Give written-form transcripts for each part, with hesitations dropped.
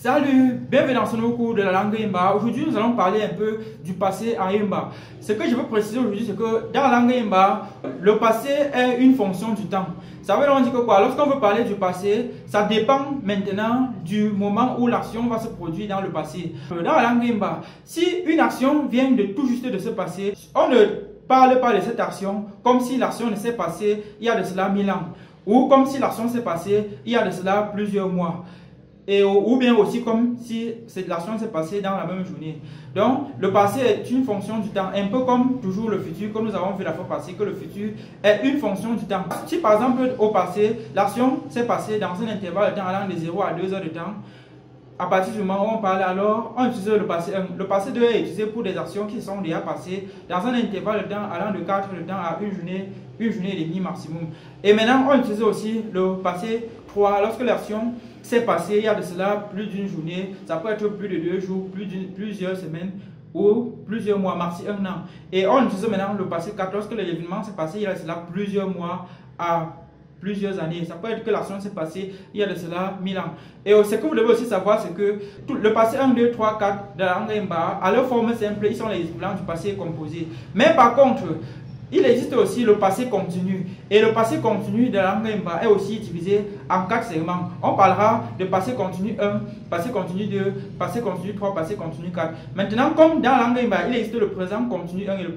Salut, bienvenue dans ce nouveau cours de la langue Yimba. Aujourd'hui, nous allons parler un peu du passé en Yimba. Ce que je veux préciser aujourd'hui, c'est que dans la langue Yimba, le passé est une fonction du temps. Ça veut donc dire que quoi? Lorsqu'on veut parler du passé, ça dépend maintenant du moment où l'action va se produire dans le passé. Dans la langue Yimba, si une action vient de tout juste de se passer, on ne parle pas de cette action comme si l'action ne s'est passée il y a de cela 1000 ans. Ou comme si l'action s'est passée il y a de cela plusieurs mois. Ou bien aussi comme si cette l'action s'est passée dans la même journée. Donc, le passé est une fonction du temps, un peu comme toujours le futur, comme nous avons vu la fois passée, que le futur est une fonction du temps. Si par exemple, au passé, l'action s'est passée dans un intervalle de temps allant de 0 à 2 heures de temps, à partir du moment où on parle, alors on utilise le passé 1. Le passé 2 est utilisé pour des actions qui sont déjà passées dans un intervalle de temps allant de 4 heures de temps à une journée et demie maximum. Et maintenant, on utilise aussi le passé 3 lorsque l'action s'est passée il y a de cela plus d'une journée, ça peut être plus de 2 jours, plusieurs semaines ou plusieurs mois, maxi un an. Et on utilise maintenant le passé 4 lorsque l'événement s'est passé il y a de cela plusieurs mois à plusieurs années. Ça peut être que l'action s'est passée il y a de cela 1000 ans. Et ce que vous devez aussi savoir, c'est que le passé 1, 2, 3, 4 de la langue Yimba, à leur forme simple, ils sont les équivalents du passé composé. Mais par contre, il existe aussi le passé continu. Et le passé continu de la langue Yimba est aussi divisé en 4 segments. On parlera de passé continu 1, passé continu 2, passé continu 3, passé continu 4. Maintenant, comme dans la langue Yimba, il existe le présent continu 1 et le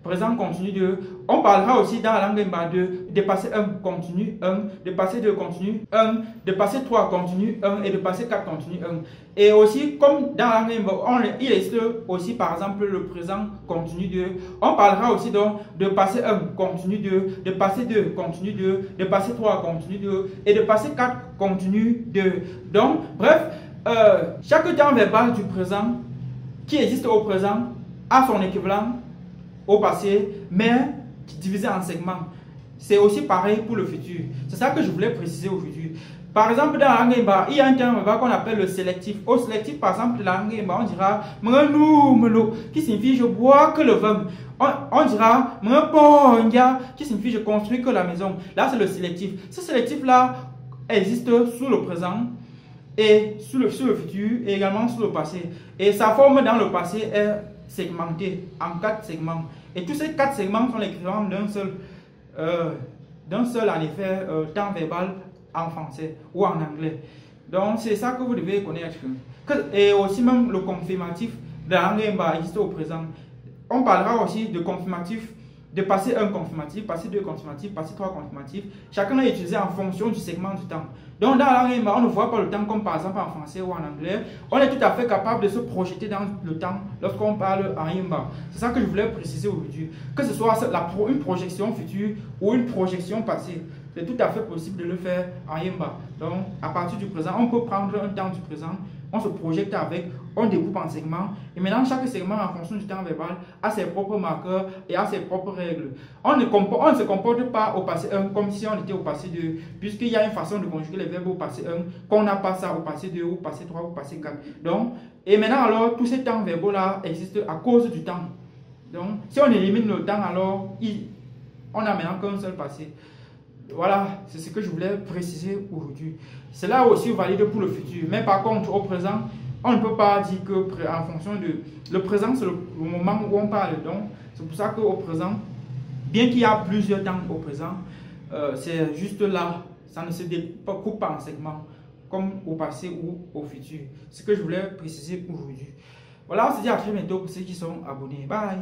présent continu 2, on parlera aussi dans la langue Yimba de passé 1 continu 1, de passé 2 continu 1, de passé 3 continu 1 et de passé 4 continu 1. Et aussi, comme dans la langue Yimba, il existe aussi par exemple le présent continu 2. On parlera aussi donc de passé 1 continu 2, de passé 2 continu 2, de passé 3 continu 2 et de passé 4 continu 2. Donc, bref, chaque temps verbal du présent qui existe au présent a son équivalent au passé, mais divisé en segments. C'est aussi pareil pour le futur. C'est ça que je voulais préciser aujourd'hui. Par exemple, dans la langue Yimba, il y a un terme qu'on appelle le sélectif. Au sélectif, par exemple, dans la langue Yimba, on dira melo, qui signifie je bois que le vin. On dira qui signifie je construis que la maison. Là, c'est le sélectif. Ce sélectif-là existe sous le présent et sous le futur et également sous le passé. Et sa forme dans le passé est segmenté en 4 segments. Et tous ces 4 segments sont l'équivalent d'un seul en effet temps verbal en français ou en anglais. Donc c'est ça que vous devez connaître. Et aussi même le confirmatif de la langue Yimba existe au présent. On parlera aussi de confirmatif, de passé 1 confirmatif, passé 2 confirmatif, passé 3 confirmatif. Chacun est utilisé en fonction du segment du temps. Donc dans la langue Yimba, on ne voit pas le temps comme par exemple en français ou en anglais. On est tout à fait capable de se projeter dans le temps lorsqu'on parle en Yimba. C'est ça que je voulais préciser aujourd'hui. Que ce soit une projection future ou une projection passée, c'est tout à fait possible de le faire en Yimba. Donc à partir du présent, on peut prendre un temps du présent, on se projette avec, on découpe en segments. Et maintenant, chaque segment, en fonction du temps verbal, a ses propres marqueurs et a ses propres règles. On ne se comporte pas au passé 1 comme si on était au passé 2, puisqu'il y a une façon de conjuguer les verbes au passé 1 qu'on n'a pas ça au passé 2, au passé 3, au passé 4. Donc, et maintenant, alors, tous ces temps verbaux-là existent à cause du temps. Donc, si on élimine le temps, alors, on n'a maintenant qu'un seul passé. Voilà, c'est ce que je voulais préciser aujourd'hui. Cela aussi valide pour le futur. Mais par contre, au présent, on ne peut pas dire que en fonction de... Le présent, c'est le moment où on parle. Donc, c'est pour ça qu'au présent, bien qu'il y a plusieurs temps au présent, c'est juste là. Ça ne se découpe pas en segments, comme au passé ou au futur. C'est ce que je voulais préciser aujourd'hui. Voilà, on se dit à très bientôt pour ceux qui sont abonnés. Bye!